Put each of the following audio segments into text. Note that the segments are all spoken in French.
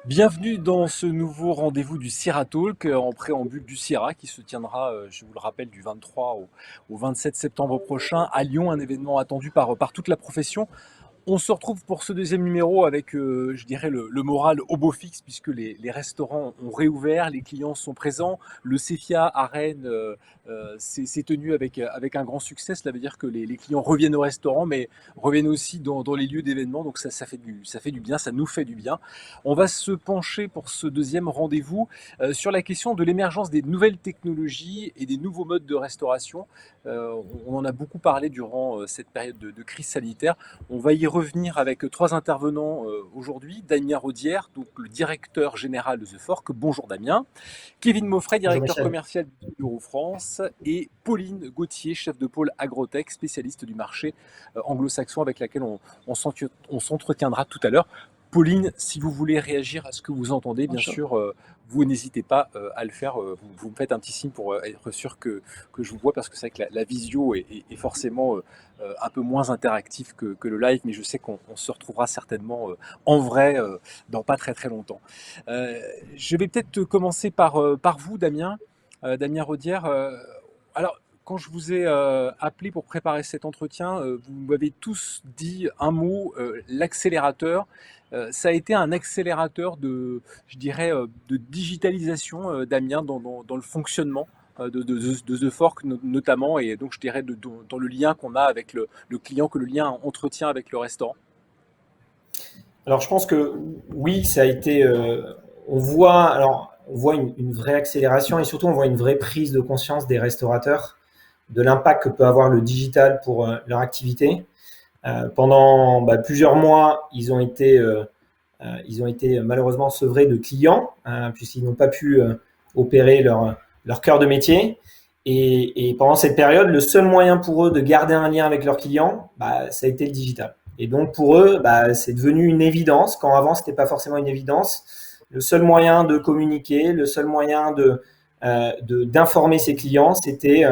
Bienvenue dans ce nouveau rendez-vous du Sierra Talk en préambule du Sierra qui se tiendra, je vous le rappelle, du 23 au 27 septembre prochain à Lyon, un événement attendu par toute la profession. On se retrouve pour ce deuxième numéro avec, je dirais, le moral au beau fixe, puisque les restaurants ont réouvert, les clients sont présents. Le CEFIA à Rennes s'est tenu avec un grand succès. Cela veut dire que les clients reviennent au restaurant, mais reviennent aussi dans les lieux d'événements. Donc ça fait du bien, ça nous fait du bien. On va se pencher pour ce deuxième rendez-vous sur la question de l'émergence des nouvelles technologies et des nouveaux modes de restauration. On en a beaucoup parlé durant cette période de crise sanitaire. On va y revenir avec trois intervenants aujourd'hui. Damien Rodière, donc le directeur général de The Fork. Bonjour Damien. Kevin Moffret, Bonjour directeur Michel. commercial d'Eurofrance. Et Pauline Gauthier, chef de pôle Agrotech, spécialiste du marché anglo-saxon avec laquelle on s'entretiendra tout à l'heure. Pauline, si vous voulez réagir à ce que vous entendez, bien Bonjour. sûr, vous n'hésitez pas à le faire. Vous me faites un petit signe pour être sûr que je vous vois, parce que c'est vrai que la visio est forcément un peu moins interactif que le live, mais je sais qu'on se retrouvera certainement en vrai dans pas très très longtemps. Je vais peut-être commencer par vous, Damien, Damien Rodière. Alors, quand je vous ai appelé pour préparer cet entretien, vous m'avez tous dit un mot, l'accélérateur. Ça a été un accélérateur je dirais, de digitalisation, Damien, dans le fonctionnement de The Fork notamment, et donc je dirais dans le lien qu'on a avec le client, que le lien entretient avec le restaurant. Alors je pense que oui, ça a été. On voit une vraie accélération et surtout on voit une vraie prise de conscience des restaurateurs de l'impact que peut avoir le digital pour leur activité. Pendant plusieurs mois, ils ont été malheureusement sevrés de clients puisqu'ils n'ont pas pu opérer leur cœur de métier. Et pendant cette période, le seul moyen pour eux de garder un lien avec leurs clients, ça a été le digital. Et donc pour eux, c'est devenu une évidence, quand avant c'était pas forcément une évidence. Le seul moyen de communiquer, le seul moyen d'informer ses clients, c'était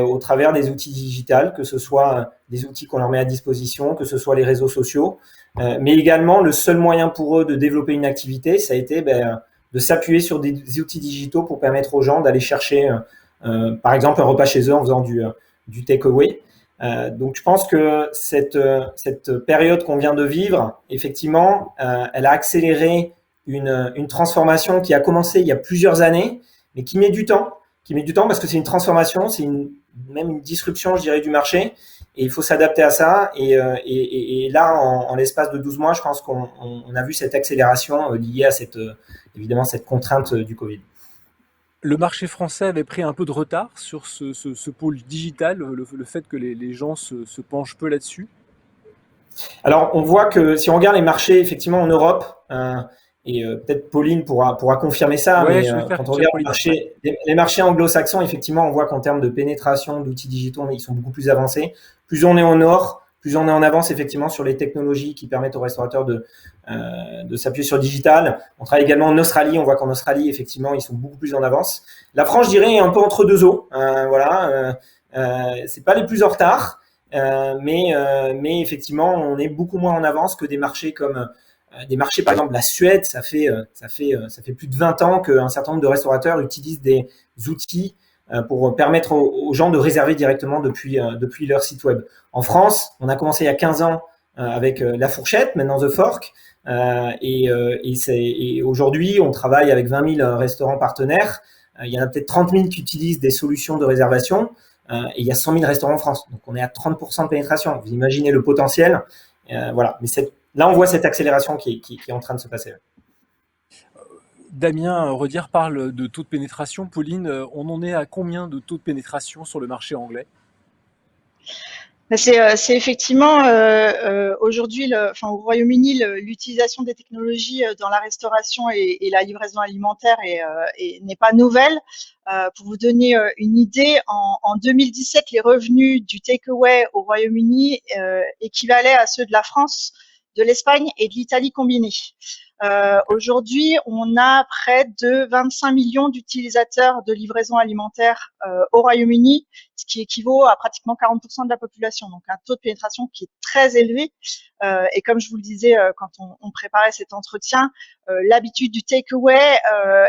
au travers des outils digitaux, que ce soit des outils qu'on leur met à disposition, que ce soit les réseaux sociaux, mais également le seul moyen pour eux de développer une activité, ça a été de s'appuyer sur des outils digitaux pour permettre aux gens d'aller chercher, par exemple, un repas chez eux en faisant du takeaway. Donc je pense que cette période qu'on vient de vivre, effectivement, elle a accéléré une transformation qui a commencé il y a plusieurs années, mais qui met du temps. Qui met du temps parce que c'est une transformation, même une disruption, je dirais, du marché. Et il faut s'adapter à ça. Et là, en l'espace de 12 mois, je pense qu'on a vu cette accélération liée à évidemment cette contrainte du Covid. Le marché français avait pris un peu de retard sur ce pôle digital, le fait que les gens se penchent peu là-dessus. Alors, on voit que si on regarde les marchés, effectivement, en Europe, et peut-être Pauline pourra confirmer ça, Ouais, mais je vais faire quand on dire regarde Pauline après. les marchés anglo-saxons, effectivement, on voit qu'en termes de pénétration d'outils digitaux, ils sont beaucoup plus avancés. Plus on est au nord, plus on est en avance, effectivement, sur les technologies qui permettent aux restaurateurs de s'appuyer sur le digital. On travaille également en Australie. On voit qu'en Australie, effectivement, ils sont beaucoup plus en avance. La France, je dirais, est un peu entre deux eaux. C'est pas les plus en retard. Mais effectivement, on est beaucoup moins en avance que des marchés comme des marchés, par exemple, la Suède. Ça fait plus de 20 ans qu'un certain nombre de restaurateurs utilisent des outils pour permettre aux gens de réserver directement depuis leur site web. En France, on a commencé il y a 15 ans avec La Fourchette, maintenant The Fork. Et aujourd'hui, on travaille avec 20 000 restaurants partenaires. Il y en a peut-être 30 000 qui utilisent des solutions de réservation. Et il y a 100 000 restaurants en France. Donc, on est à 30% de pénétration. Vous imaginez le potentiel. Voilà. Mais là, on voit cette accélération qui est en train de se passer. Damien Rodière parle de taux de pénétration. Pauline, on en est à combien de taux de pénétration sur le marché anglais? C'est effectivement aujourd'hui, au Royaume-Uni, l'utilisation des technologies dans la restauration et la livraison alimentaire n'est pas nouvelle. Pour vous donner une idée, en 2017, les revenus du takeaway au Royaume-Uni équivalaient à ceux de la France de l'Espagne et de l'Italie combinées. Aujourd'hui, on a près de 25 millions d'utilisateurs de livraison alimentaire au Royaume-Uni, ce qui équivaut à pratiquement 40% de la population. Donc un taux de pénétration qui est très élevé. Et comme je vous le disais quand on préparait cet entretien, l'habitude du takeaway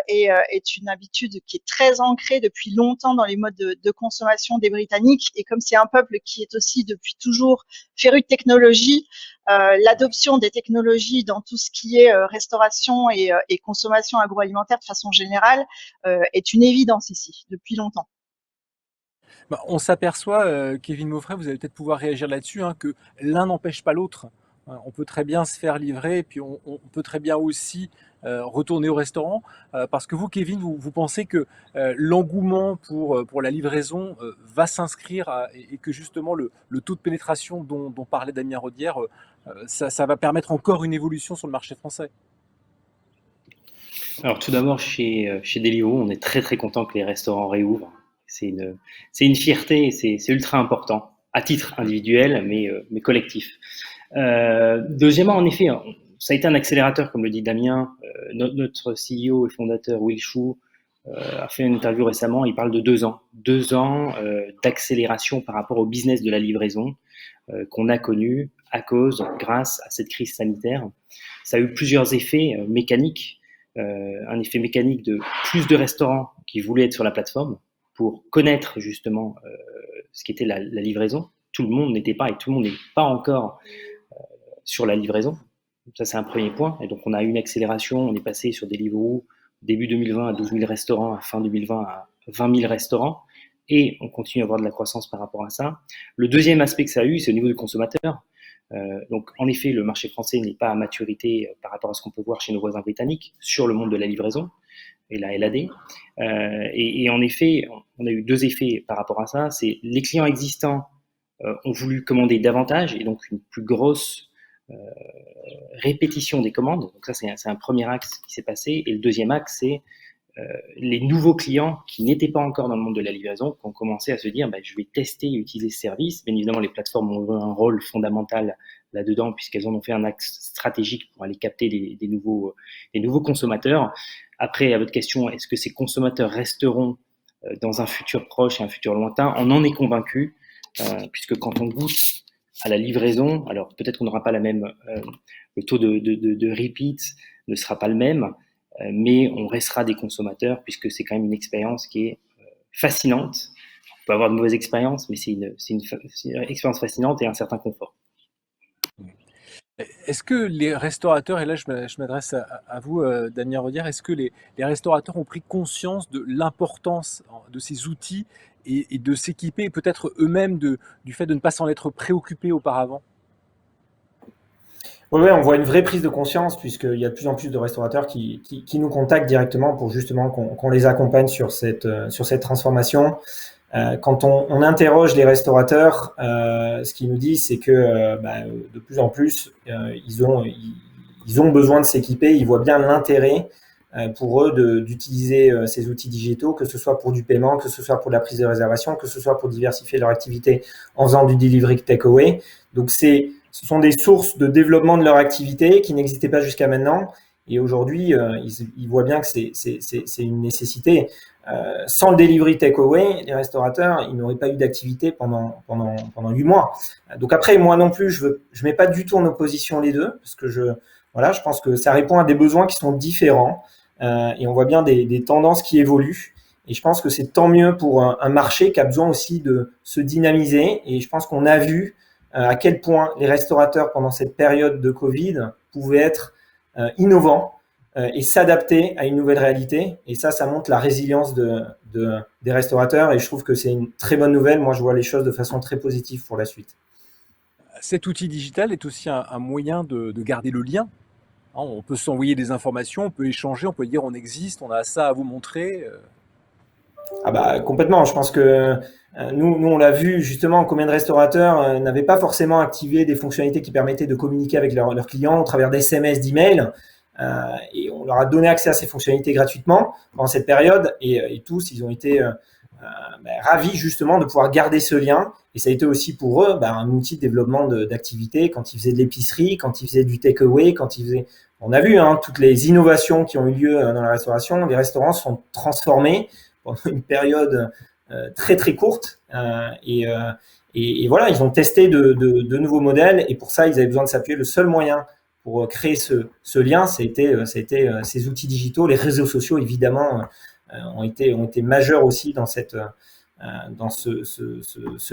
est une habitude qui est très ancrée depuis longtemps dans les modes de consommation des Britanniques. Et comme c'est un peuple qui est aussi depuis toujours féru de technologie, l'adoption des technologies dans tout ce qui est restauration et consommation agroalimentaire de façon générale est une évidence ici depuis longtemps. Bah, on s'aperçoit, Kevin Maufrais, vous allez peut-être pouvoir réagir là-dessus, hein, que l'un n'empêche pas l'autre. On peut très bien se faire livrer, et puis on peut très bien aussi retourner au restaurant. Parce que vous, Kevin, vous pensez que l'engouement pour la livraison va s'inscrire et que justement le taux de pénétration dont parlait Damien Rodière, ça va permettre encore une évolution sur le marché français. Alors tout d'abord, chez Deliveroo, on est très très content que les restaurants réouvrent. C'est une fierté et c'est ultra important, à titre individuel, mais collectif. Deuxièmement, en effet, ça a été un accélérateur, comme le dit Damien. Notre CEO et fondateur, Will Shu, a fait une interview récemment, il parle de 2 ans. 2 ans d'accélération par rapport au business de la livraison qu'on a connu grâce à cette crise sanitaire. Ça a eu plusieurs effets mécaniques. Un effet mécanique de plus de restaurants qui voulaient être sur la plateforme pour connaître justement ce qu'était la livraison. Tout le monde n'était pas, et tout le monde n'est pas encore sur la livraison. Ça, c'est un premier point. Et donc, on a eu une accélération. On est passé sur Deliveroo début 2020 à 12 000 restaurants, à fin 2020 à 20 000 restaurants. Et on continue à avoir de la croissance par rapport à ça. Le deuxième aspect que ça a eu, c'est au niveau du consommateur. Donc, en effet, le marché français n'est pas à maturité par rapport à ce qu'on peut voir chez nos voisins britanniques sur le monde de la livraison et la LAD. Et en effet, on a eu 2 effets par rapport à ça. C'est les clients existants ont voulu commander davantage et donc une plus grosse répétition des commandes. Donc ça, c'est un premier axe qui s'est passé. Et le deuxième axe, c'est les nouveaux clients qui n'étaient pas encore dans le monde de la livraison, qui ont commencé à se dire je vais tester et utiliser ce service. Bien évidemment, les plateformes ont un rôle fondamental là-dedans, puisqu'elles en ont fait un axe stratégique pour aller capter des nouveaux consommateurs. Après, à votre question, est-ce que ces consommateurs resteront dans un futur proche et un futur lointain? On en est convaincu, puisque quand on goûte à la livraison, alors peut-être qu'on n'aura pas la même, le taux de repeat ne sera pas le même, mais on restera des consommateurs puisque c'est quand même une expérience qui est fascinante. On peut avoir de mauvaises expériences, mais c'est une expérience fascinante et un certain confort. Est-ce que les restaurateurs, et là je m'adresse à vous, Damien Rodière, est-ce que les restaurateurs ont pris conscience de l'importance de ces outils et de s'équiper, peut-être eux-mêmes du fait de ne pas s'en être préoccupés auparavant? Oui, on voit une vraie prise de conscience puisqu'il y a de plus en plus de restaurateurs qui nous contactent directement pour justement qu'on les accompagne sur cette transformation. Quand on interroge les restaurateurs, ce qu'ils nous disent, c'est que de plus en plus, ils ont besoin de s'équiper. Ils voient bien l'intérêt pour eux d'utiliser ces outils digitaux, que ce soit pour du paiement, que ce soit pour la prise de réservation, que ce soit pour diversifier leur activité en faisant du delivery takeaway. Donc ce sont des sources de développement de leur activité qui n'existaient pas jusqu'à maintenant. Et aujourd'hui, ils voient bien que c'est une nécessité. Sans le delivery takeaway, les restaurateurs, ils n'auraient pas eu d'activité pendant 8 mois. Donc après, moi non plus, je mets pas du tout en opposition les deux, parce que je pense que ça répond à des besoins qui sont différents, et on voit bien des tendances qui évoluent. Et je pense que c'est tant mieux pour un marché qui a besoin aussi de se dynamiser. Et je pense qu'on a vu à quel point les restaurateurs, pendant cette période de Covid, pouvaient être innovants et s'adapter à une nouvelle réalité. Et ça montre la résilience des restaurateurs. Et je trouve que c'est une très bonne nouvelle. Moi, je vois les choses de façon très positive pour la suite. Cet outil digital est aussi un moyen de garder le lien. On peut s'envoyer des informations, on peut échanger, on peut dire on existe, on a ça à vous montrer. Complètement. Je pense que nous on l'a vu justement, combien de restaurateurs n'avaient pas forcément activé des fonctionnalités qui permettaient de communiquer avec leurs clients au travers d'SMS, d'emails, et on leur a donné accès à ces fonctionnalités gratuitement pendant cette période, et tous ils ont été ravis justement de pouvoir garder ce lien. Et ça a été aussi pour eux un outil de développement d'activité quand ils faisaient de l'épicerie, quand ils faisaient du take-away, quand ils faisaient... On a vu toutes les innovations qui ont eu lieu dans la restauration. Les restaurants se sont transformés pendant une période très très courte. Et voilà, ils ont testé de nouveaux modèles. Et pour ça, ils avaient besoin de s'appuyer. Le seul moyen pour créer ce lien, c'était ces outils digitaux. Les réseaux sociaux, évidemment, ont été majeurs aussi dans ce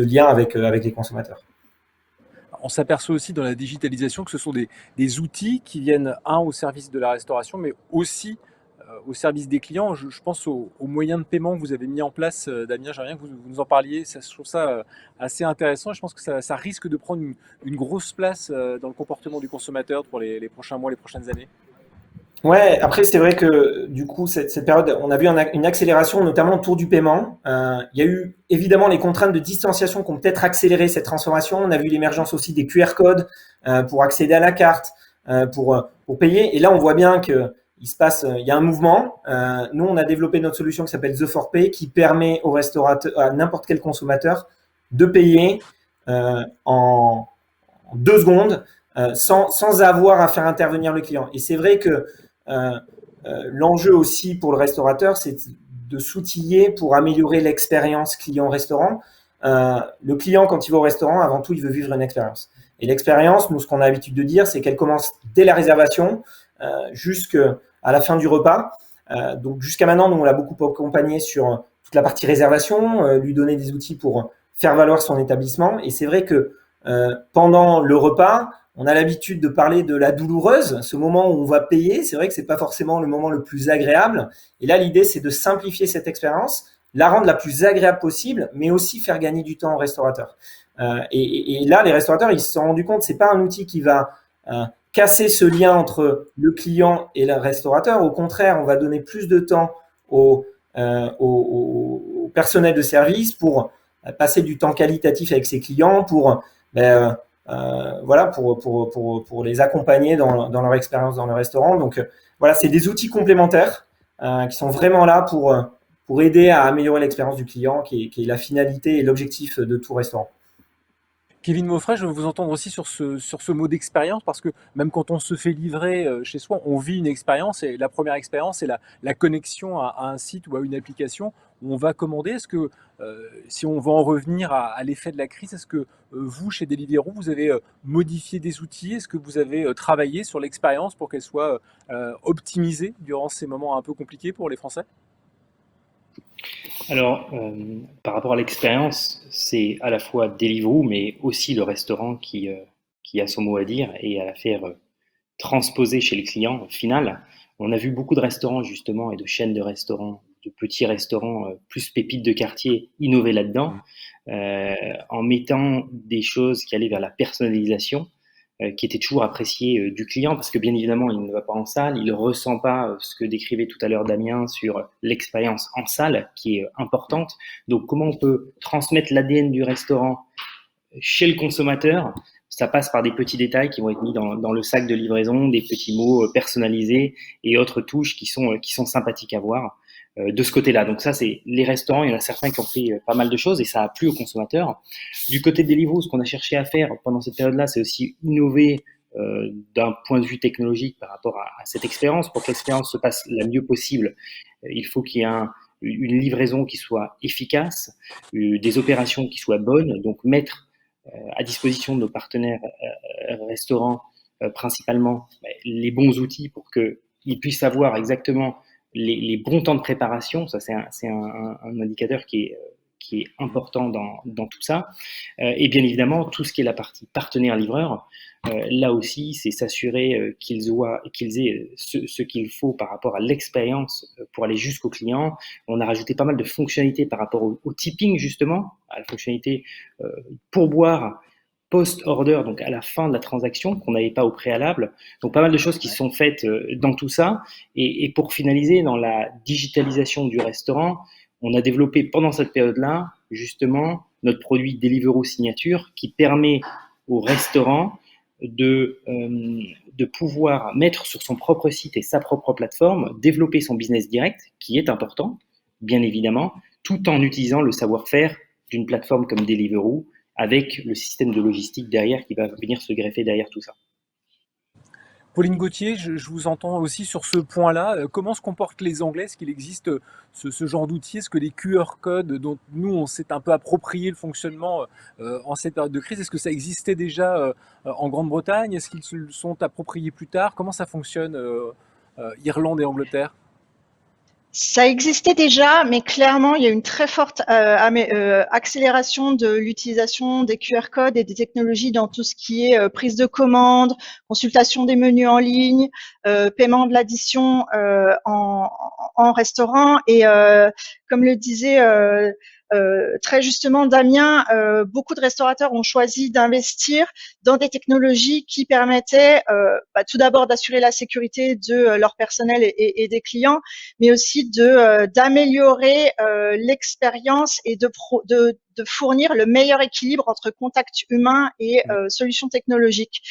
lien avec les consommateurs. On s'aperçoit aussi dans la digitalisation que ce sont des outils qui viennent, au service de la restauration, mais aussi au service des clients. Je pense aux moyens de paiement que vous avez mis en place, Damien. J'aimerais bien que vous nous en parliez. Je trouve ça assez intéressant. Je pense que ça risque de prendre une grosse place dans le comportement du consommateur pour les prochains mois, les prochaines années. Ouais, après c'est vrai que du coup cette période, on a vu une accélération notamment autour du paiement. Il y a eu évidemment les contraintes de distanciation qui ont peut-être accéléré cette transformation. On a vu l'émergence aussi des QR codes pour accéder à la carte, pour payer. Et là on voit bien que il y a un mouvement. Nous on a développé notre solution qui s'appelle The 4Pay qui permet aux restaurateurs, à n'importe quel consommateur, de payer en 2 secondes sans avoir à faire intervenir le client. Et c'est vrai que l'enjeu aussi pour le restaurateur, c'est de s'outiller pour améliorer l'expérience client-restaurant. Le client, quand il va au restaurant, avant tout, il veut vivre une expérience. Et l'expérience, nous, ce qu'on a l'habitude de dire, c'est qu'elle commence dès la réservation jusqu'à la fin du repas. Donc, jusqu'à maintenant, nous, on l'a beaucoup accompagné sur toute la partie réservation, lui donner des outils pour faire valoir son établissement. Et c'est vrai que pendant le repas, on a l'habitude de parler de la douloureuse, ce moment où on va payer. C'est vrai que c'est pas forcément le moment le plus agréable. Et là, l'idée, c'est de simplifier cette expérience, la rendre la plus agréable possible, mais aussi faire gagner du temps aux restaurateurs. Et là, les restaurateurs, ils se sont rendus compte, c'est pas un outil qui va casser ce lien entre le client et le restaurateur. Au contraire, on va donner plus de temps au personnel de service pour passer du temps qualitatif avec ses clients, pour les accompagner dans leur expérience dans le restaurant. Donc voilà, c'est des outils complémentaires qui sont vraiment là pour aider à améliorer l'expérience du client, qui est la finalité et l'objectif de tout restaurant. Kevin Maufrais, je veux vous entendre aussi sur ce mot d'expérience, parce que même quand on se fait livrer chez soi, on vit une expérience, et la première expérience, c'est la connexion à un site ou à une application où on va commander. Est-ce que, si on va en revenir à l'effet de la crise, est-ce que vous, chez Deliveroo, vous avez modifié des outils? Est-ce que vous avez travaillé sur l'expérience pour qu'elle soit optimisée durant ces moments un peu compliqués pour les Français? Alors, par rapport à l'expérience, c'est à la fois Deliveroo, mais aussi le restaurant qui a son mot à dire et à la faire transposer chez le client final. On a vu beaucoup de restaurants justement et de chaînes de restaurants, de petits restaurants plus pépites de quartier innover là-dedans, en mettant des choses qui allaient vers la personnalisation, qui était toujours apprécié du client, parce que bien évidemment, il ne va pas en salle, il ne ressent pas ce que décrivait tout à l'heure Damien sur l'expérience en salle, qui est importante. Donc, comment on peut transmettre l'ADN du restaurant chez le consommateur? Ça passe par des petits détails qui vont être mis dans le sac de livraison, des petits mots personnalisés et autres touches qui sont sympathiques à voir de ce côté-là. Donc ça, c'est les restaurants. Il y en a certains qui ont fait pas mal de choses et ça a plu aux consommateurs. Du côté de Deliveroo, ce qu'on a cherché à faire pendant cette période-là, c'est aussi innover d'un point de vue technologique par rapport à cette expérience. Pour que l'expérience se passe la mieux possible, il faut qu'il y ait une livraison qui soit efficace, des opérations qui soient bonnes. Donc mettre à disposition de nos partenaires restaurants principalement les bons outils pour qu'ils puissent avoir exactement les bons temps de préparation. Ça, c'est un indicateur qui est important dans tout ça. Et bien évidemment, tout ce qui est la partie partenaire-livreur, là aussi, c'est s'assurer qu'ils aient ce qu'il faut par rapport à l'expérience pour aller jusqu'au client. On a rajouté pas mal de fonctionnalités par rapport au tipping, justement, à la fonctionnalité pourboire post-order, donc à la fin de la transaction, qu'on n'avait pas au préalable. Donc pas mal de choses qui sont faites dans tout ça. Et pour finaliser, dans la digitalisation du restaurant, on a développé pendant cette période-là, justement, notre produit Deliveroo Signature qui permet au restaurant de pouvoir mettre sur son propre site et sa propre plateforme, développer son business direct, qui est important, bien évidemment, tout en utilisant le savoir-faire d'une plateforme comme Deliveroo, avec le système de logistique derrière qui va venir se greffer derrière tout ça. Pauline Gauthier, je vous entends aussi sur ce point-là. Comment se comportent les Anglais? Est-ce qu'il existe ce genre d'outils? Est-ce que les QR codes dont nous, on s'est un peu approprié le fonctionnement en cette période de crise, est-ce que ça existait déjà en Grande-Bretagne? Est-ce qu'ils se le sont appropriés plus tard? Comment ça fonctionne, Irlande et Angleterre? Ça existait déjà, mais clairement, il y a une très forte accélération de l'utilisation des QR codes et des technologies dans tout ce qui est prise de commande, consultation des menus en ligne, paiement de l'addition en restaurant. Et comme le disait très justement Damien, beaucoup de restaurateurs ont choisi d'investir dans des technologies qui permettaient tout d'abord d'assurer la sécurité de leur personnel et des clients, mais aussi d'améliorer l'expérience et de fournir le meilleur équilibre entre contact humain et solutions technologiques.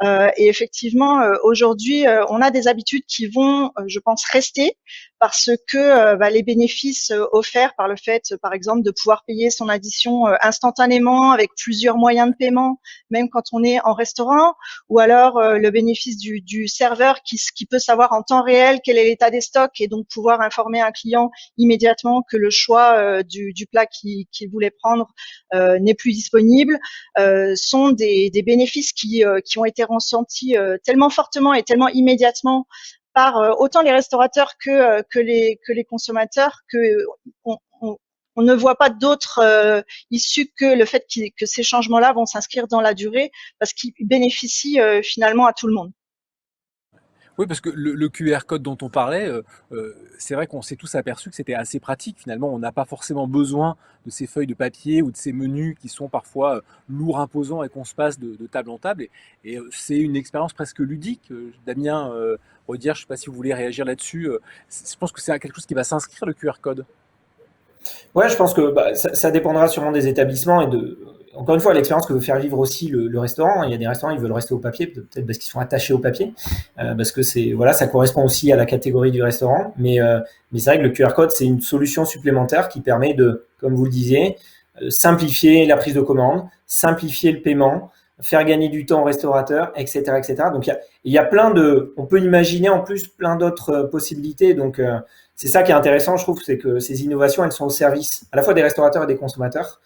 Et effectivement, aujourd'hui, on a des habitudes qui vont, je pense, rester parce que les bénéfices offerts par le fait, par exemple, de pouvoir payer son addition instantanément avec plusieurs moyens de paiement, même quand on est en restaurant, ou alors le bénéfice du serveur qui peut savoir en temps réel quel est l'état des stocks et donc pouvoir informer un client immédiatement que le choix du plat qu'il voulait prendre n'est plus disponible, sont des bénéfices qui ont été ressentis tellement fortement et tellement immédiatement par autant les restaurateurs que les consommateurs, on ne voit pas d'autre issue que le fait que ces changements-là vont s'inscrire dans la durée parce qu'ils bénéficient finalement à tout le monde. Oui, parce que le QR code dont on parlait, c'est vrai qu'on s'est tous aperçus que c'était assez pratique. Finalement, on n'a pas forcément besoin de ces feuilles de papier ou de ces menus qui sont parfois lourds, imposants et qu'on se passe de table en table. Et c'est une expérience presque ludique. Damien, Rodier, je ne sais pas si vous voulez réagir là-dessus. Je pense que c'est quelque chose qui va s'inscrire, le QR code. Ouais, je pense que ça dépendra sûrement des établissements et encore une fois, l'expérience que veut faire vivre aussi le restaurant. Il y a des restaurants, ils veulent rester au papier, peut-être parce qu'ils sont attachés au papier, parce que ça correspond aussi à la catégorie du restaurant. Mais c'est vrai que le QR code, c'est une solution supplémentaire qui permet de, comme vous le disiez, simplifier la prise de commande, simplifier le paiement, faire gagner du temps au restaurateur, etc., etc. Donc il y a on peut imaginer en plus plein d'autres possibilités. Donc c'est ça qui est intéressant, je trouve, c'est que ces innovations, elles sont au service à la fois des restaurateurs et des consommateurs.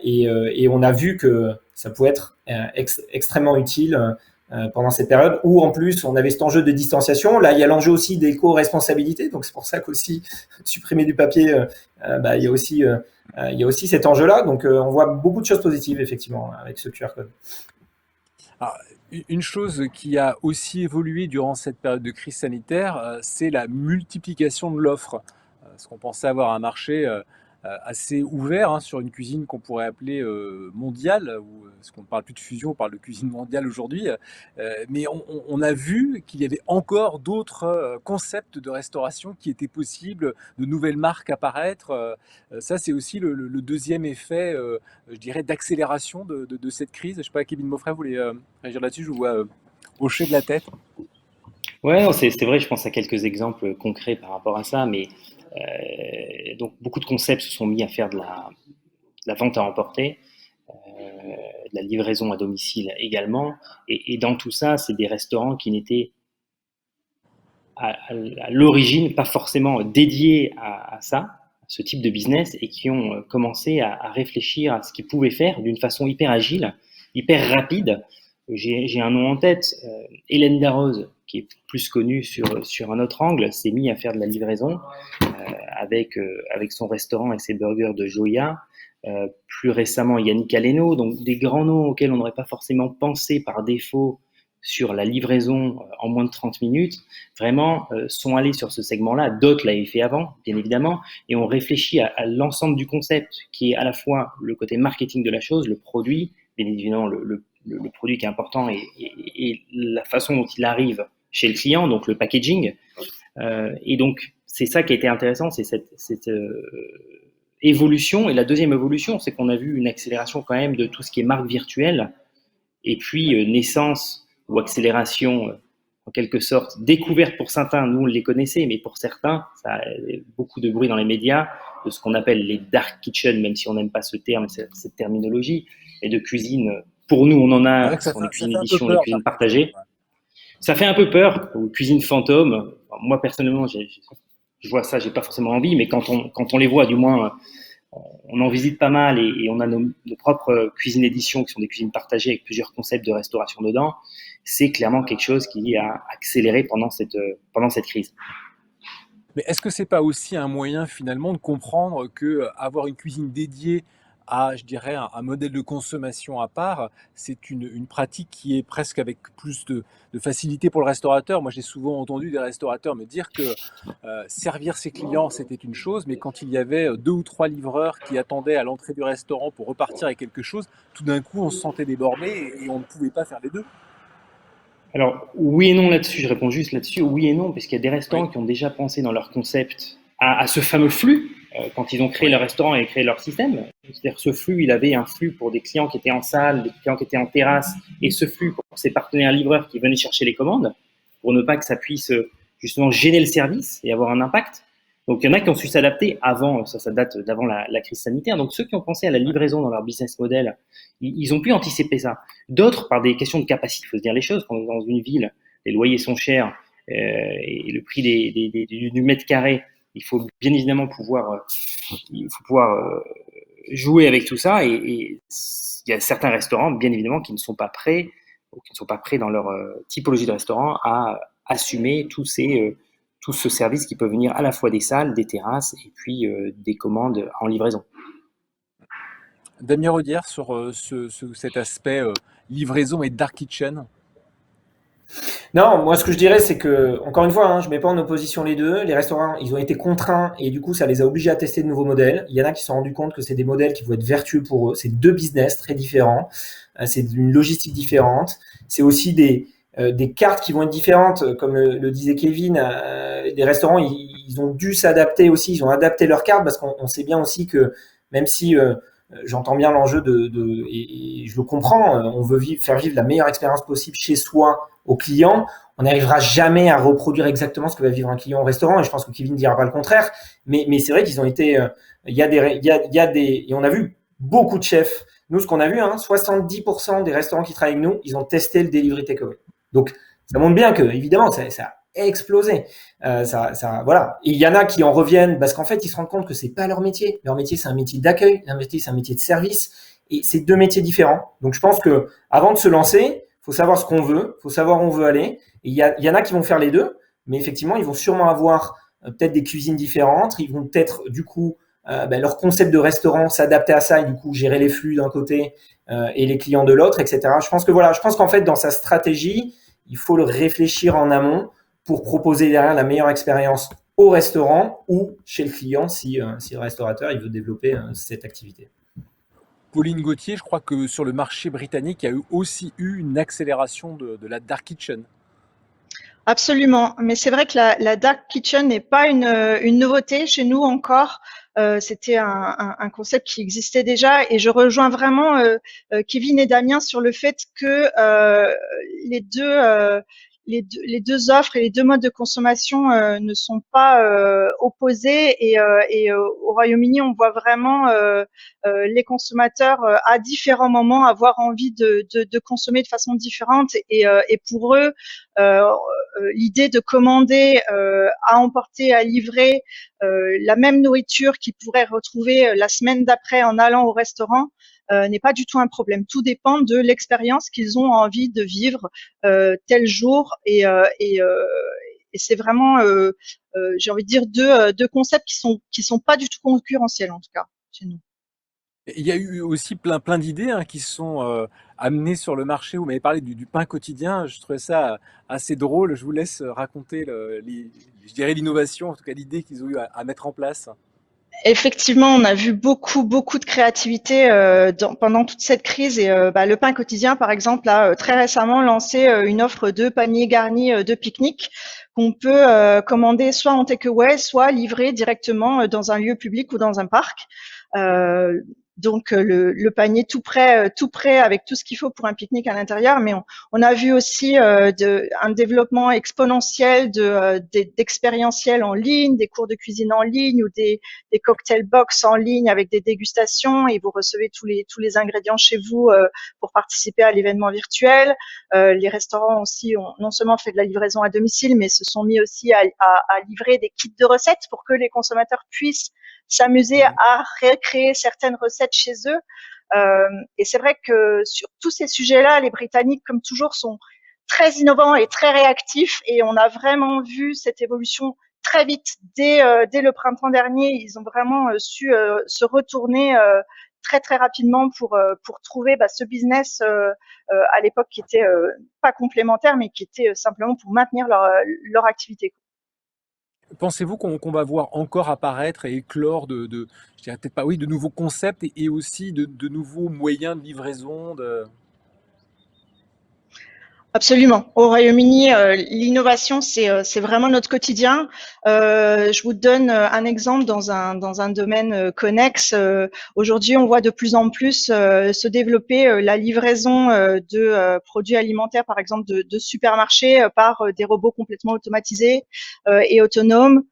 Et on a vu que ça pouvait être extrêmement utile pendant cette période où en plus on avait cet enjeu de distanciation. Là, il y a l'enjeu aussi d'éco-responsabilité, donc c'est pour ça qu'aussi supprimer du papier, il y a aussi cet enjeu-là. Donc on voit beaucoup de choses positives effectivement avec ce QR code. Alors, une chose qui a aussi évolué durant cette période de crise sanitaire, c'est la multiplication de l'offre. Ce qu'on pensait avoir un marché assez ouvert sur une cuisine qu'on pourrait appeler mondiale, ou parce qu'on ne parle plus de fusion, on parle de cuisine mondiale aujourd'hui. Mais on a vu qu'il y avait encore d'autres concepts de restauration qui étaient possibles, de nouvelles marques apparaître. Ça, c'est aussi le deuxième effet, je dirais, d'accélération de cette crise. Je ne sais pas, Kevin Moffret, vous voulez réagir là-dessus? Je vous vois hocher de la tête. Ouais, non, c'est vrai, je pense à quelques exemples concrets par rapport à ça, mais donc beaucoup de concepts se sont mis à faire de la vente à emporter, de la livraison à domicile également, et dans tout ça, c'est des restaurants qui n'étaient à l'origine pas forcément dédiés à ça, à ce type de business, et qui ont commencé à réfléchir à ce qu'ils pouvaient faire d'une façon hyper agile, hyper rapide. J'ai un nom en tête, Hélène Darroze, qui est plus connue sur un autre angle, s'est mis à faire de la livraison avec son restaurant et ses burgers de Joya. Plus récemment, Yannick Aleno, donc des grands noms auxquels on n'aurait pas forcément pensé par défaut sur la livraison en moins de 30 minutes, vraiment sont allés sur ce segment-là. D'autres l'avaient fait avant, bien évidemment, et ont réfléchi à l'ensemble du concept, qui est à la fois le côté marketing de la chose, le produit, bien évidemment le produit qui est important et la façon dont il arrive chez le client, donc le packaging. Et donc, c'est ça qui a été intéressant, c'est cette évolution. Et la deuxième évolution, c'est qu'on a vu une accélération quand même de tout ce qui est marque virtuelle, et puis naissance ou accélération, en quelque sorte découvertes pour certains, nous on les connaissait, mais pour certains, ça a beaucoup de bruit dans les médias, de ce qu'on appelle les dark kitchens, même si on n'aime pas ce terme, cette terminologie, et de cuisine. Pour nous, on en C'est a, vrai que ce sont les ça cuisines fait un peu édition, les peur, cuisines Dark Kitchen. partagées. Ça fait un peu peur, ou cuisine fantôme. Enfin, moi, personnellement, je vois ça, j'ai pas forcément envie, mais quand on les voit, du moins, on en visite pas mal et on a nos propres cuisines éditions qui sont des cuisines partagées avec plusieurs concepts de restauration dedans. C'est clairement quelque chose qui a accéléré pendant cette crise. Mais est-ce que c'est pas aussi un moyen finalement de comprendre que avoir une cuisine dédiée à, je dirais, un modèle de consommation à part, c'est une pratique qui est presque avec plus de facilité pour le restaurateur. Moi, j'ai souvent entendu des restaurateurs me dire que servir ses clients, c'était une chose, mais quand il y avait deux ou trois livreurs qui attendaient à l'entrée du restaurant pour repartir avec quelque chose, tout d'un coup, on se sentait débordé et on ne pouvait pas faire les deux. Alors, oui et non là-dessus, je réponds juste là-dessus, oui et non, parce qu'il y a des restaurants Oui, qui ont déjà pensé dans leur concept à ce fameux flux, quand ils ont créé oui. leur restaurant et créé leur système. C'est-à-dire ce flux, il avait un flux pour des clients qui étaient en salle, des clients qui étaient en terrasse, et ce flux pour ses partenaires livreurs qui venaient chercher les commandes, pour ne pas que ça puisse justement gêner le service et avoir un impact. Donc, il y en a qui ont su s'adapter avant, ça date d'avant la crise sanitaire. Donc, ceux qui ont pensé à la livraison dans leur business model, ils ont pu anticiper ça. D'autres, par des questions de capacité, il faut se dire les choses, quand on est dans une ville, les loyers sont chers et le prix du mètre carré, il faut bien évidemment pouvoir jouer avec tout ça. Et il y a certains restaurants, bien évidemment, qui ne sont pas prêts, ou qui ne sont pas prêts dans leur typologie de restaurant à assumer tout ce service qui peut venir à la fois des salles, des terrasses et puis des commandes en livraison. Damien Rodière sur cet aspect livraison et dark kitchen. Non, moi ce que je dirais, c'est que, encore une fois, hein, je mets pas en opposition les deux. Les restaurants, ils ont été contraints et du coup, ça les a obligés à tester de nouveaux modèles. Il y en a qui se sont rendus compte que c'est des modèles qui vont être vertueux pour eux. C'est deux business très différents. C'est une logistique différente. C'est aussi des cartes qui vont être différentes, comme le disait Kevin. Les restaurants, ils ont dû s'adapter aussi. Ils ont adapté leurs cartes parce qu'on sait bien aussi que même si j'entends bien l'enjeu et je le comprends, on veut faire vivre la meilleure expérience possible chez soi au client, on n'arrivera jamais à reproduire exactement ce que va vivre un client au restaurant, et je pense que Kevin ne dira pas le contraire, mais c'est vrai qu'ils ont été, et on a vu beaucoup de chefs, nous ce qu'on a vu, hein, 70% des restaurants qui travaillent avec nous, ils ont testé le delivery takeaway. Donc ça montre bien que, évidemment, ça a explosé. Voilà. Et il y en a qui en reviennent parce qu'en fait, ils se rendent compte que c'est pas leur métier. Leur métier, c'est un métier d'accueil, leur métier, c'est un métier de service, et c'est deux métiers différents. Donc je pense que avant de se lancer, faut savoir ce qu'on veut, faut savoir où on veut aller. Et il y en a qui vont faire les deux, mais effectivement, ils vont sûrement avoir peut-être des cuisines différentes. Ils vont peut-être, du coup, leur concept de restaurant s'adapter à ça et du coup gérer les flux d'un côté et les clients de l'autre, etc. Je pense qu'en fait, dans sa stratégie, il faut le réfléchir en amont pour proposer derrière la meilleure expérience au restaurant ou chez le client si le restaurateur il veut développer cette activité. Pauline Gauthier, je crois que sur le marché britannique, il y a aussi eu une accélération de la dark kitchen. Absolument, mais c'est vrai que la dark kitchen n'est pas une nouveauté chez nous encore. C'était un concept qui existait déjà, et je rejoins vraiment Kevin et Damien sur le fait que les deux, euh, les deux offres et les deux modes de consommation ne sont pas opposés, et au Royaume-Uni, on voit vraiment les consommateurs à différents moments avoir envie de consommer de façon différente, et pour eux, l'idée de commander à emporter, à livrer la même nourriture qu'ils pourraient retrouver la semaine d'après en allant au restaurant n'est pas du tout un problème. Tout dépend de l'expérience qu'ils ont envie de vivre tel jour, et c'est vraiment, j'ai envie de dire, deux concepts qui sont pas du tout concurrentiels en tout cas chez nous. Il y a eu aussi plein d'idées hein, qui sont amenées sur le marché. Vous m'avez parlé du pain quotidien. Je trouvais ça assez drôle. Je vous laisse raconter, je dirais, l'innovation, en tout cas l'idée qu'ils ont eu à mettre en place. Effectivement, on a vu beaucoup de créativité pendant toute cette crise, et le pain quotidien, par exemple, a très récemment lancé une offre de paniers garnis de pique-nique qu'on peut commander soit en takeaway, soit livrer directement dans un lieu public ou dans un parc. Euh, Donc le panier tout prêt avec tout ce qu'il faut pour un pique-nique à l'intérieur. Mais on a vu aussi un développement exponentiel d'expérientiels en ligne, des cours de cuisine en ligne ou des cocktail box en ligne avec des dégustations, et vous recevez tous les ingrédients chez vous pour participer à l'événement virtuel. Les restaurants aussi ont non seulement fait de la livraison à domicile, mais se sont mis aussi à livrer des kits de recettes pour que les consommateurs puissent s'amuser à recréer certaines recettes chez eux. Et c'est vrai que sur tous ces sujets-là, les Britanniques, comme toujours, sont très innovants et très réactifs, et on a vraiment vu cette évolution très vite. Dès le printemps dernier, ils ont vraiment su se retourner très très rapidement pour trouver ce business à l'époque qui était pas complémentaire, mais qui était simplement pour maintenir leur activité. Pensez-vous qu'on va voir encore apparaître et éclore je dirais peut-être pas, oui, de nouveaux concepts et aussi de nouveaux moyens de livraison Absolument. Au Royaume-Uni, l'innovation, c'est vraiment notre quotidien. Je vous donne un exemple dans un domaine connexe. Aujourd'hui, on voit de plus en plus se développer la livraison de produits alimentaires, par exemple de supermarchés, par des robots complètement automatisés et autonomes.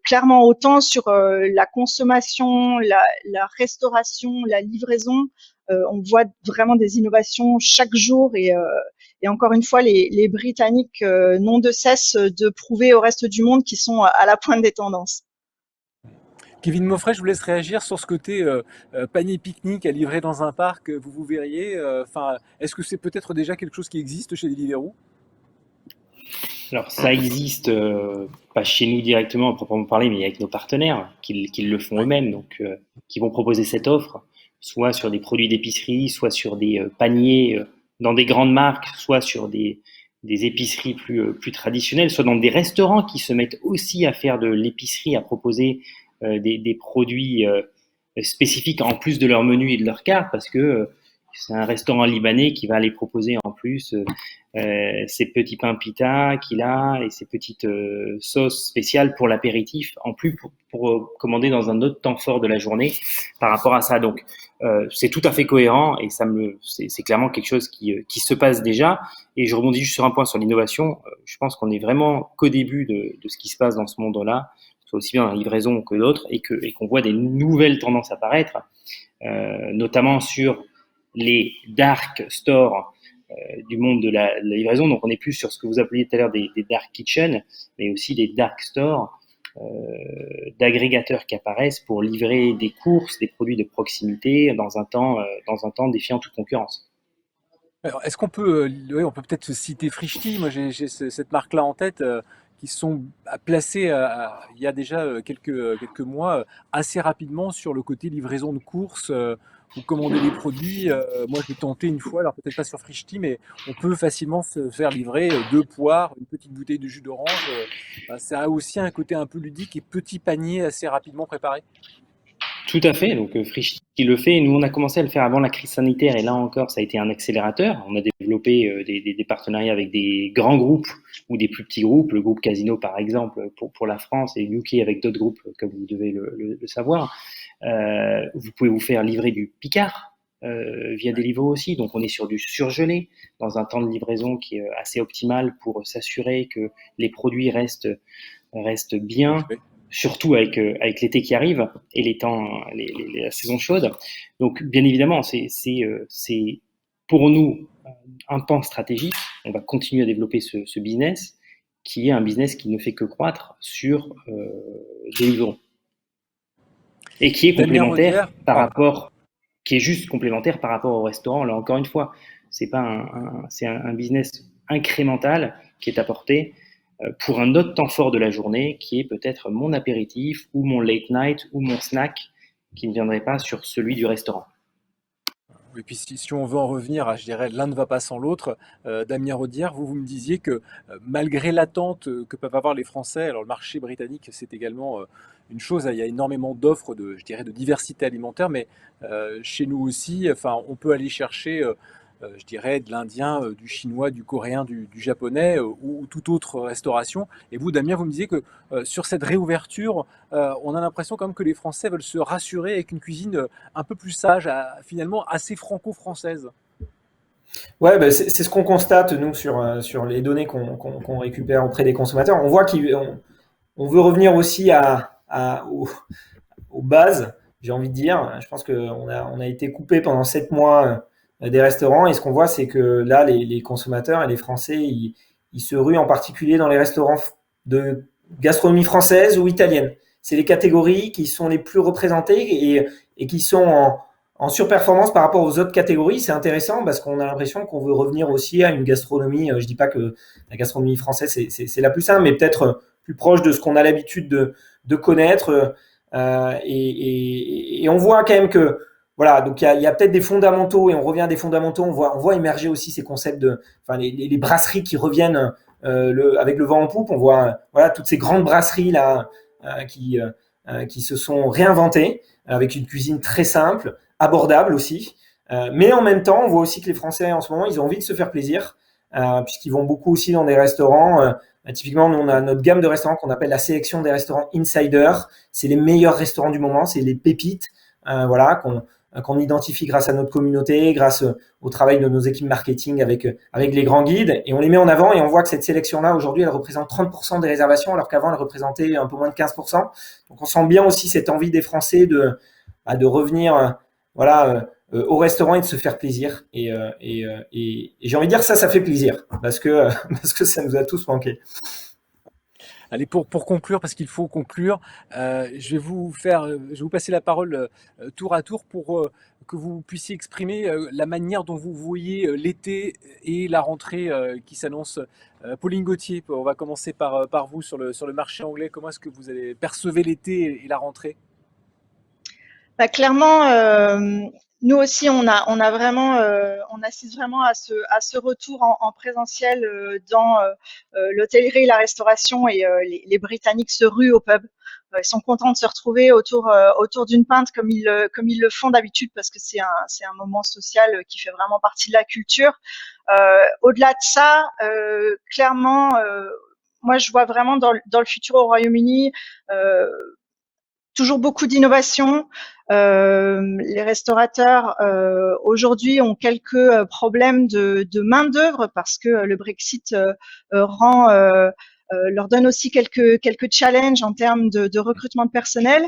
Clairement, autant sur la consommation, la restauration, la livraison, on voit vraiment des innovations chaque jour, et encore une fois, les Britanniques n'ont de cesse de prouver au reste du monde qu'ils sont à la pointe des tendances. Kevin Moffret, je vous laisse réagir sur ce côté panier pique-nique à livrer dans un parc. Vous verriez. Enfin, est-ce que c'est peut-être déjà quelque chose qui existe chez Deliveroo? Alors, ça existe, pas chez nous directement à proprement parler, mais avec nos partenaires qui le font Ouais. eux-mêmes, donc qui vont proposer cette offre, soit sur des produits d'épicerie, soit sur des paniers dans des grandes marques, soit sur des épiceries plus traditionnelles, soit dans des restaurants qui se mettent aussi à faire de l'épicerie, à proposer des produits spécifiques en plus de leur menu et de leur carte, parce que c'est un restaurant libanais qui va les proposer en plus ses petits pains pita qu'il a et ses petites sauces spéciales pour l'apéritif, en plus pour commander dans un autre temps fort de la journée par rapport à ça. Donc, c'est tout à fait cohérent et c'est clairement quelque chose qui se passe déjà. Et je rebondis juste sur un point sur l'innovation. Je pense qu'on est vraiment qu'au début de ce qui se passe dans ce monde-là, soit aussi bien dans la livraison que d'autres, et qu'on voit des nouvelles tendances apparaître, notamment sur les dark stores du monde de la livraison. Donc on est plus sur ce que vous appeliez tout à l'heure des dark kitchen, mais aussi des dark stores d'agrégateurs qui apparaissent pour livrer des courses, des produits de proximité dans un temps défiant toute concurrence. Alors, est-ce qu'on peut, ouais, on peut peut-être citer Frischti. Moi, j'ai cette marque-là en tête, qui se sont placés il y a déjà quelques mois assez rapidement sur le côté livraison de courses. Vous commandez des produits. Moi, j'ai tenté une fois, alors peut-être pas sur Frischti, mais on peut facilement se faire livrer deux poires, une petite bouteille de jus d'orange. Ça a aussi un côté un peu ludique et petit panier assez rapidement préparé. Tout à fait. Donc, Frischti le fait. Nous, on a commencé à le faire avant la crise sanitaire et là encore, ça a été un accélérateur. On a développé des partenariats avec des grands groupes ou des plus petits groupes. Le groupe Casino, par exemple, pour la France, et UK avec d'autres groupes, comme vous devez le savoir. Vous pouvez vous faire livrer du Picard via Deliveroo aussi. Donc, on est sur du surgelé dans un temps de livraison qui est assez optimal pour s'assurer que les produits restent bien, surtout avec l'été qui arrive et la saison chaude. Donc, bien évidemment, c'est pour nous un pan stratégique. On va continuer à développer ce business qui est un business qui ne fait que croître sur Deliveroo et qui est Damien complémentaire Rodière, par pardon. rapport, qui est juste complémentaire par rapport au restaurant. Là, encore une fois, c'est un business incrémental qui est apporté pour un autre temps fort de la journée, qui est peut-être mon apéritif ou mon late night ou mon snack, qui ne viendrait pas sur celui du restaurant. Et puis si on veut en revenir à, je dirais, l'un ne va pas sans l'autre, Damien Rodière, vous me disiez que malgré l'attente que peuvent avoir les Français, alors le marché britannique c'est également une chose, il y a énormément d'offres je dirais, de diversité alimentaire, mais chez nous aussi, enfin, on peut aller chercher je dirais, de l'indien, du chinois, du coréen, du japonais ou toute autre restauration. Et vous, Damien, vous me disiez que sur cette réouverture, on a l'impression quand même que les Français veulent se rassurer avec une cuisine un peu plus sage, finalement assez franco-française. Ouais, bah, c'est ce qu'on constate, nous, sur les données qu'on récupère auprès des consommateurs. On voit qu'on veut revenir aussi aux bases, j'ai envie de dire. Je pense qu'on a été coupé pendant 7 mois des restaurants et ce qu'on voit, c'est que là, les consommateurs et les Français, ils se ruent en particulier dans les restaurants de gastronomie française ou italienne. C'est les catégories qui sont les plus représentées et qui sont en surperformance par rapport aux autres catégories. C'est intéressant parce qu'on a l'impression qu'on veut revenir aussi à une gastronomie. Je dis pas que la gastronomie française c'est la plus simple, mais peut-être plus proche de ce qu'on a l'habitude de connaître. Et on voit quand même que voilà, donc il y a peut-être des fondamentaux et on revient à des fondamentaux. On voit émerger aussi ces concepts enfin les brasseries qui reviennent avec le vent en poupe. On voit voilà toutes ces grandes brasseries là qui se sont réinventées avec une cuisine très simple, abordable aussi. Mais en même temps, on voit aussi que les Français en ce moment, ils ont envie de se faire plaisir puisqu'ils vont beaucoup aussi dans des restaurants. Typiquement, nous, on a notre gamme de restaurants qu'on appelle la sélection des restaurants Insider. C'est les meilleurs restaurants du moment, c'est les pépites, voilà, qu'on identifie grâce à notre communauté, grâce au travail de nos équipes marketing avec les grands guides. Et on les met en avant et on voit que cette sélection-là, aujourd'hui, elle représente 30% des réservations, alors qu'avant, elle représentait un peu moins de 15%. Donc, on sent bien aussi cette envie des Français de revenir, voilà, au restaurant et de se faire plaisir. Et j'ai envie de dire ça fait plaisir parce que parce que ça nous a tous manqué. Allez, pour conclure, parce qu'il faut conclure, je vais vous passer la parole tour à tour pour que vous puissiez exprimer la manière dont vous voyez l'été et la rentrée qui s'annonce. Pauline Gauthier, on va commencer par vous sur le marché anglais. Comment est-ce que vous allez percevoir l'été et la rentrée? Bah, clairement, nous aussi, on a vraiment, on assiste vraiment à ce retour en présentiel dans l'hôtellerie, la restauration et les Britanniques se ruent au pub. Ils sont contents de se retrouver autour d'une pinte comme ils le font d'habitude parce que c'est un moment social qui fait vraiment partie de la culture. Au-delà de ça, clairement, moi, je vois vraiment dans le futur au Royaume-Uni toujours beaucoup d'innovation. Les restaurateurs aujourd'hui ont quelques problèmes de main d'œuvre parce que le Brexit rend leur donne aussi quelques challenges en termes de recrutement de personnel,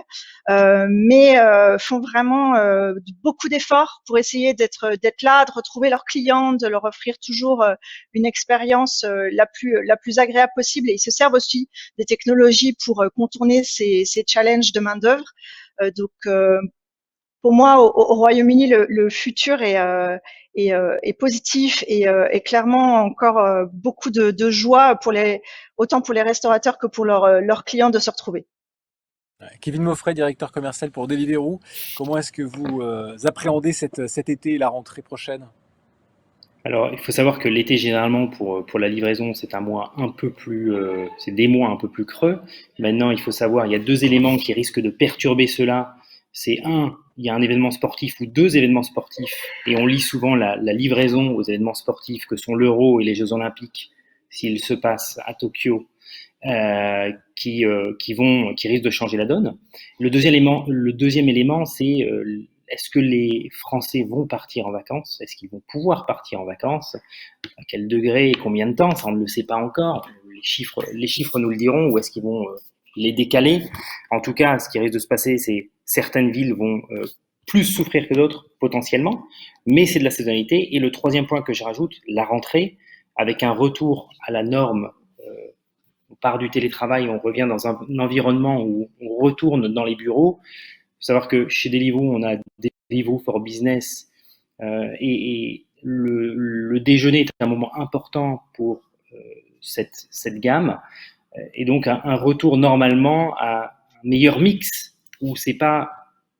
mais font vraiment beaucoup d'efforts pour essayer d'être là, de retrouver leurs clients, de leur offrir toujours une expérience la plus agréable possible. Et ils se servent aussi des technologies pour contourner ces challenges de main d'œuvre. Donc pour moi, au Royaume-Uni, le futur est positif et clairement encore beaucoup de joie autant pour les restaurateurs que pour leurs clients de se retrouver. Kevin Moffret, directeur commercial pour Deliveroo. Comment est-ce que vous appréhendez cet été et la rentrée prochaine? Alors, il faut savoir que l'été, généralement, pour la livraison, c'est un mois un peu plus, c'est des mois un peu plus creux. Maintenant, il faut savoir, il y a deux éléments qui risquent de perturber cela. C'est un, il y a un événement sportif ou deux événements sportifs, et on lit souvent la livraison aux événements sportifs que sont l'Euro et les Jeux Olympiques, s'ils se passent à Tokyo, qui risquent de changer la donne. Le deuxième élément, c'est est-ce que les Français vont partir en vacances? Est-ce qu'ils vont pouvoir partir en vacances? À quel degré et combien de temps? Ça, on ne le sait pas encore. Les chiffres nous le diront, ou est-ce qu'ils vont les décaler? En tout cas, ce qui risque de se passer, c'est certaines villes vont plus souffrir que d'autres potentiellement, mais c'est de la saisonnalité. Et le troisième point que je rajoute, la rentrée, avec un retour à la norme. On part du télétravail, on revient dans un environnement où on retourne dans les bureaux. Il faut savoir que chez Deliveroo, on a Deliveroo for Business et le déjeuner est un moment important pour cette gamme. Et donc, un retour normalement à un meilleur mix où c'est pas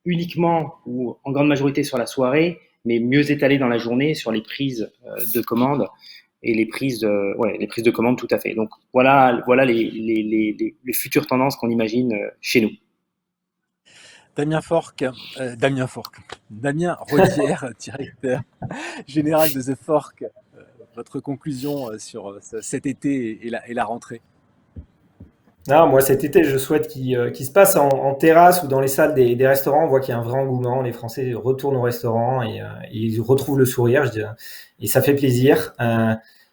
uniquement ou en grande majorité sur la soirée, mais mieux étalé dans la journée sur les prises de commandes et les prises de commandes, tout à fait. Donc, voilà les futures tendances qu'on imagine chez nous. Damien Rodière, directeur général de The Fork. Votre conclusion sur cet été et la rentrée? Non, moi, cet été, je souhaite qu'il se passe en terrasse ou dans les salles des restaurants. On voit qu'il y a un vrai engouement. Les Français retournent au restaurant et ils retrouvent le sourire, je dirais. Et ça fait plaisir.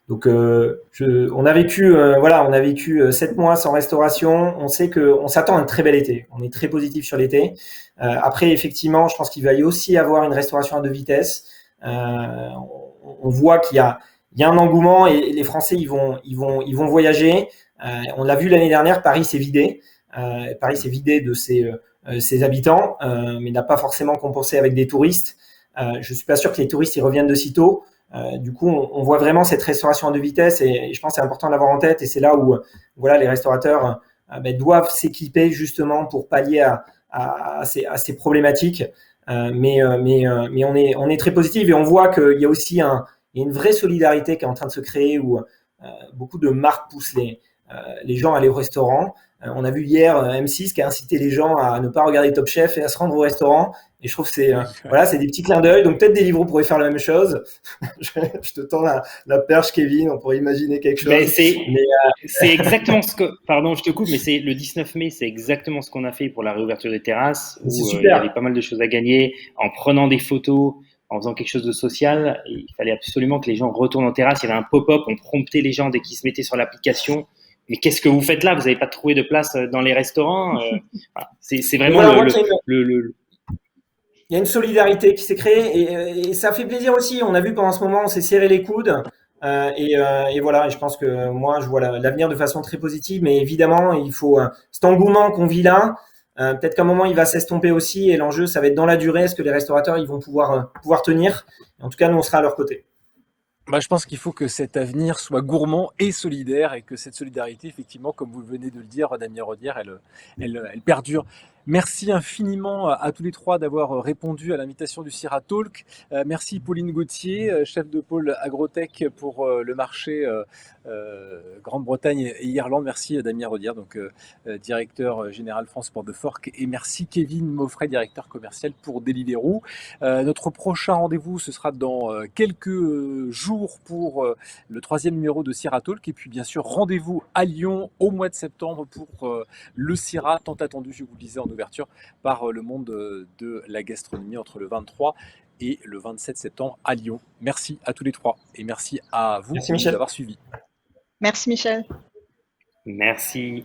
Donc, on a vécu, on a vécu 7 mois sans restauration. On sait qu'on s'attend à un très bel été. On est très positif sur l'été. Après, effectivement, je pense qu'il va y aussi avoir une restauration à 2 vitesses. On voit qu'il y a un engouement et les Français, ils vont voyager. On l'a vu l'année dernière, Paris s'est vidé. Paris s'est vidé de ses habitants, mais n'a pas forcément compensé avec des touristes. Je suis pas sûr que les touristes y reviennent de sitôt. Du coup, on voit vraiment cette restauration à 2 vitesses et je pense que c'est important de l'avoir en tête. Et c'est là où voilà, les restaurateurs doivent s'équiper justement pour pallier à ces problématiques. Mais on est très positif et on voit qu'il y a aussi il y a une vraie solidarité qui est en train de se créer où beaucoup de marques poussent les gens à aller au restaurant. On a vu hier M6 qui a incité les gens à ne pas regarder Top Chef et à se rendre au restaurant. Et je trouve que c'est des petits clins d'œil. Donc peut-être Deliveroo pourrait faire la même chose. Je te tends la perche, Kevin. On pourrait imaginer quelque chose. C'est exactement ce que. Pardon, je te coupe, mais c'est le 19 mai. C'est exactement ce qu'on a fait pour la réouverture des terrasses. Où il y avait pas mal de choses à gagner en prenant des photos, en faisant quelque chose de social. Et il fallait absolument que les gens retournent en terrasse. Il y avait un pop-up. On promptait les gens dès qu'ils se mettaient sur l'application. Mais qu'est-ce que vous faites là? Vous n'avez pas trouvé de place dans les restaurants? C'est vraiment il y a une solidarité qui s'est créée et ça fait plaisir aussi. On a vu pendant ce moment, on s'est serré les coudes. Et voilà, et je pense que moi, je vois l'avenir de façon très positive. Mais évidemment, il faut cet engouement qu'on vit là. Peut-être qu'à un moment, il va s'estomper aussi. Et l'enjeu, ça va être dans la durée. Est-ce que les restaurateurs, ils vont pouvoir tenir? En tout cas, nous, on sera à leur côté. Je pense qu'il faut que cet avenir soit gourmand et solidaire et que cette solidarité, effectivement, comme vous venez de le dire, Damien Rodière, elle perdure. Merci infiniment à tous les trois d'avoir répondu à l'invitation du Sierra Talk. Merci Pauline Gauthier, chef de pôle Agrotech pour le marché Grande-Bretagne et Irlande. Merci Damien Rodière, donc directeur général France pour The Fork. Et merci Kevin Maufray, directeur commercial pour Deliveroo. Notre prochain rendez-vous, ce sera dans quelques jours pour le 3e numéro de Sierra Talk. Et puis bien sûr, rendez-vous à Lyon au mois de septembre pour le Sierra, tant attendu, je vous le disais en ouverture, par le monde de la gastronomie entre le 23 et le 27 septembre à Lyon. Merci à tous les trois et merci à vous de nous avoir suivis. Merci Michel. Merci.